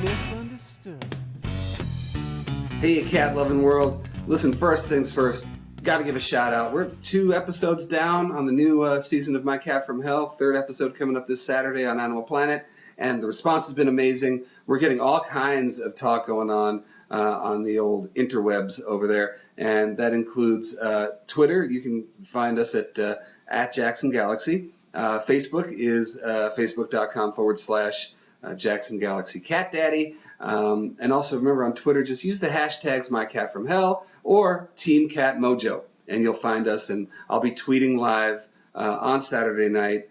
misunderstood. Hey, cat-loving world. Listen, first things first, got to give a shout-out. We're 2 episodes down on the new season of My Cat from Hell. 3rd episode coming up this Saturday on Animal Planet, and the response has been amazing. We're getting all kinds of talk going on the old interwebs over there, and that includes Twitter. You can find us at Jackson Galaxy. Facebook is facebook.com/Jackson Galaxy Cat Daddy. And also remember on Twitter, just use the hashtags MyCatFromHell or Team Cat Mojo, and you'll find us. And I'll be tweeting live on Saturday night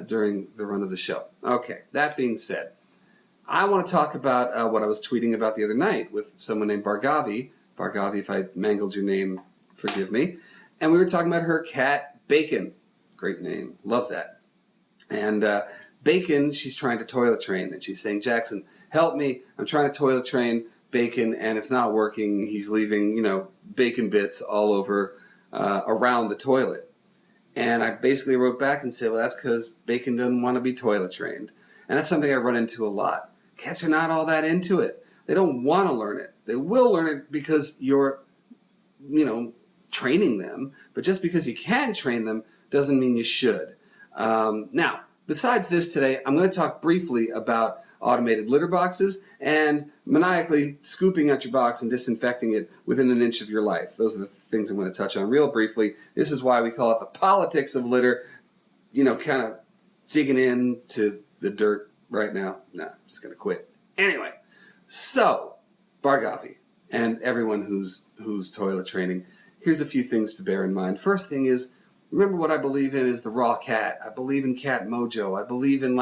during the run of the show. Okay, that being said, I want to talk about what I was tweeting about the other night with someone named Bargavi. Bargavi, if I mangled your name, forgive me. And we were talking about her cat, Bacon. Great name. Love that. And Bacon, she's trying to toilet train, and she's saying, Jackson, help me. I'm trying to toilet train Bacon, and it's not working. He's leaving, bacon bits all over around the toilet. And I basically wrote back and said, well, that's because Bacon doesn't want to be toilet trained. And that's something I run into a lot. Cats are not all that into it. They don't want to learn it. They will learn it because you're, training them. But just because you can train them doesn't mean you should. Now, besides this today, I'm going to talk briefly about automated litter boxes and maniacally scooping out your box and disinfecting it within an inch of your life. Those are the things I'm going to touch on real briefly. This is why we call it the politics of litter, kind of digging into the dirt right now. Nah, I'm just going to quit. Anyway, so, Bargavi and everyone who's toilet training, here's a few things to bear in mind. First thing is, remember what I believe in is the raw cat. I believe in cat mojo. I believe in,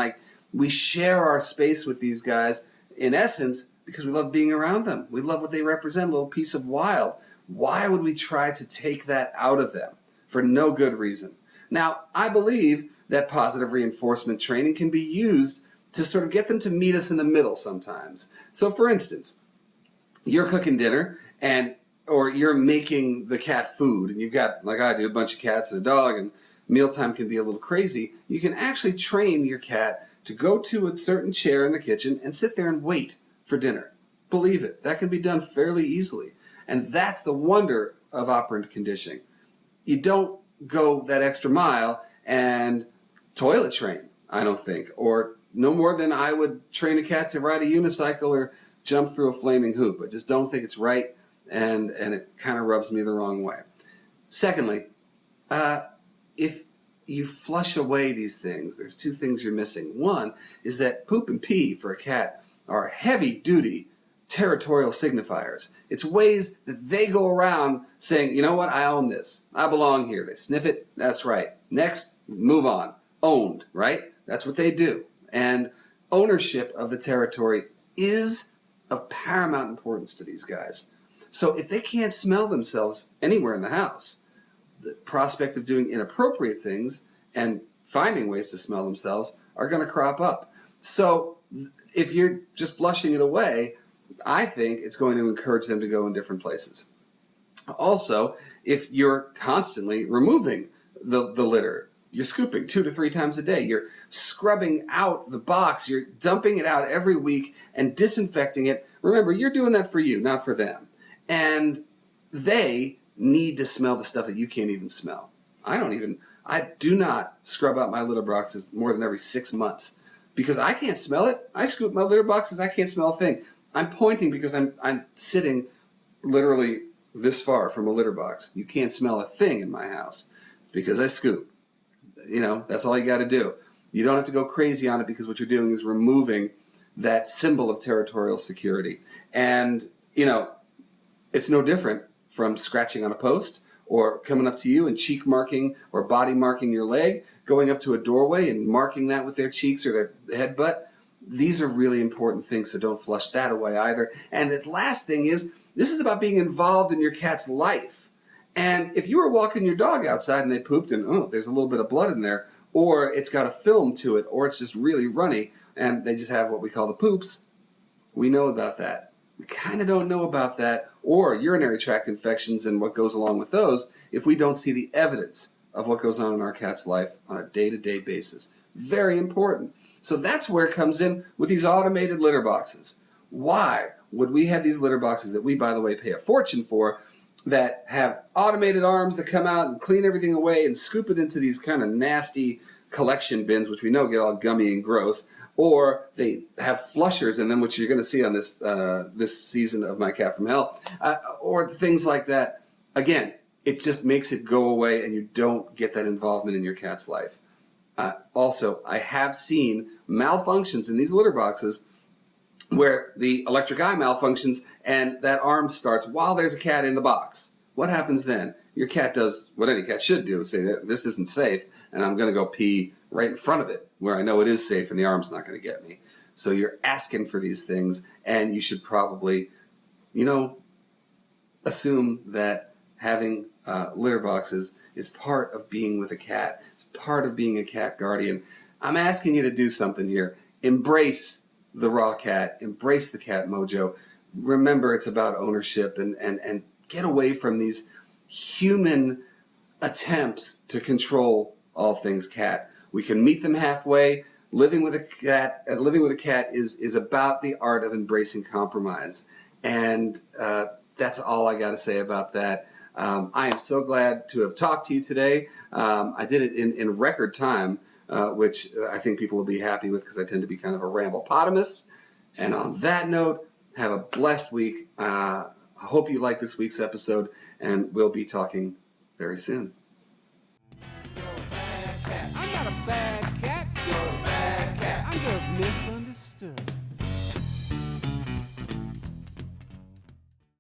we share our space with these guys, in essence, because we love being around them. We love what they represent, a little piece of wild. Why would we try to take that out of them? For no good reason. Now, I believe that positive reinforcement training can be used to sort of get them to meet us in the middle sometimes. So, for instance, you're cooking dinner, or you're making the cat food, and you've got, like I do, a bunch of cats and a dog, and mealtime can be a little crazy. You can actually train your cat to go to a certain chair in the kitchen and sit there and wait for dinner. Believe it, that can be done fairly easily. And that's the wonder of operant conditioning. You don't go that extra mile and toilet train, I don't think, or no more than I would train a cat to ride a unicycle or jump through a flaming hoop. I just don't think it's right, and it kind of rubs me the wrong way. Secondly, if you flush away these things, there's 2 things you're missing. One is that poop and pee for a cat are heavy-duty territorial signifiers. It's ways that they go around saying, you know what, I own this. I belong here. They sniff it. That's right. Next, move on. Owned, right? That's what they do. And ownership of the territory is of paramount importance to these guys. So if they can't smell themselves anywhere in the house, the prospect of doing inappropriate things and finding ways to smell themselves are going to crop up. So if you're just flushing it away, I think it's going to encourage them to go in different places. Also, if you're constantly removing the litter, you're scooping 2 to 3 times a day, you're scrubbing out the box, you're dumping it out every week and disinfecting it. Remember, you're doing that for you, not for them. And they need to smell the stuff that you can't even smell. I do not scrub out my litter boxes more than every 6 months because I can't smell it. I scoop my litter boxes, I can't smell a thing. I'm pointing because I'm sitting literally this far from a litter box. You can't smell a thing in my house. It's because I scoop. That's all you got to do. You don't have to go crazy on it because what you're doing is removing that symbol of territorial security. And, it's no different from scratching on a post or coming up to you and cheek marking or body marking your leg, going up to a doorway and marking that with their cheeks or their headbutt. These are really important things, so don't flush that away either. And the last thing is, this is about being involved in your cat's life. And if you were walking your dog outside and they pooped and, there's a little bit of blood in there, or it's got a film to it, or it's just really runny, and they just have what we call the poops, we know about that. We kind of don't know about that, or urinary tract infections and what goes along with those, if we don't see the evidence of what goes on in our cat's life on a day-to-day basis. Very important. So that's where it comes in with these automated litter boxes. Why would we have these litter boxes that we, by the way, pay a fortune for, that have automated arms that come out and clean everything away and scoop it into these kind of nasty collection bins, which we know get all gummy and gross, or they have flushers in them, which you're going to see on this season of My Cat from Hell, or things like that. Again, it just makes it go away and you don't get that involvement in your cat's life. Also, I have seen malfunctions in these litter boxes where the electric eye malfunctions and that arm starts while there's a cat in the box. What happens then? Your cat does what any cat should do, say that this isn't safe and I'm going to go pee right in front of it where I know it is safe and the arm's not going to get me. So you're asking for these things, and you should probably, assume that having litter boxes is part of being with a cat. It's part of being a cat guardian. I'm asking you to do something here. Embrace the raw cat. Embrace the cat mojo. Remember, it's about ownership, and get away from these human attempts to control all things cat. We can meet them halfway. Living with a cat is about the art of embracing compromise, and that's all I got to say about that. I am so glad to have talked to you today. I did it in record time, which I think people will be happy with because I tend to be kind of a ramblepotamus. And on that note, have a blessed week. I hope you like this week's episode, and we'll be talking very soon. You're a bad cat. I'm not a bad cat. You're a bad cat. I'm just misunderstood.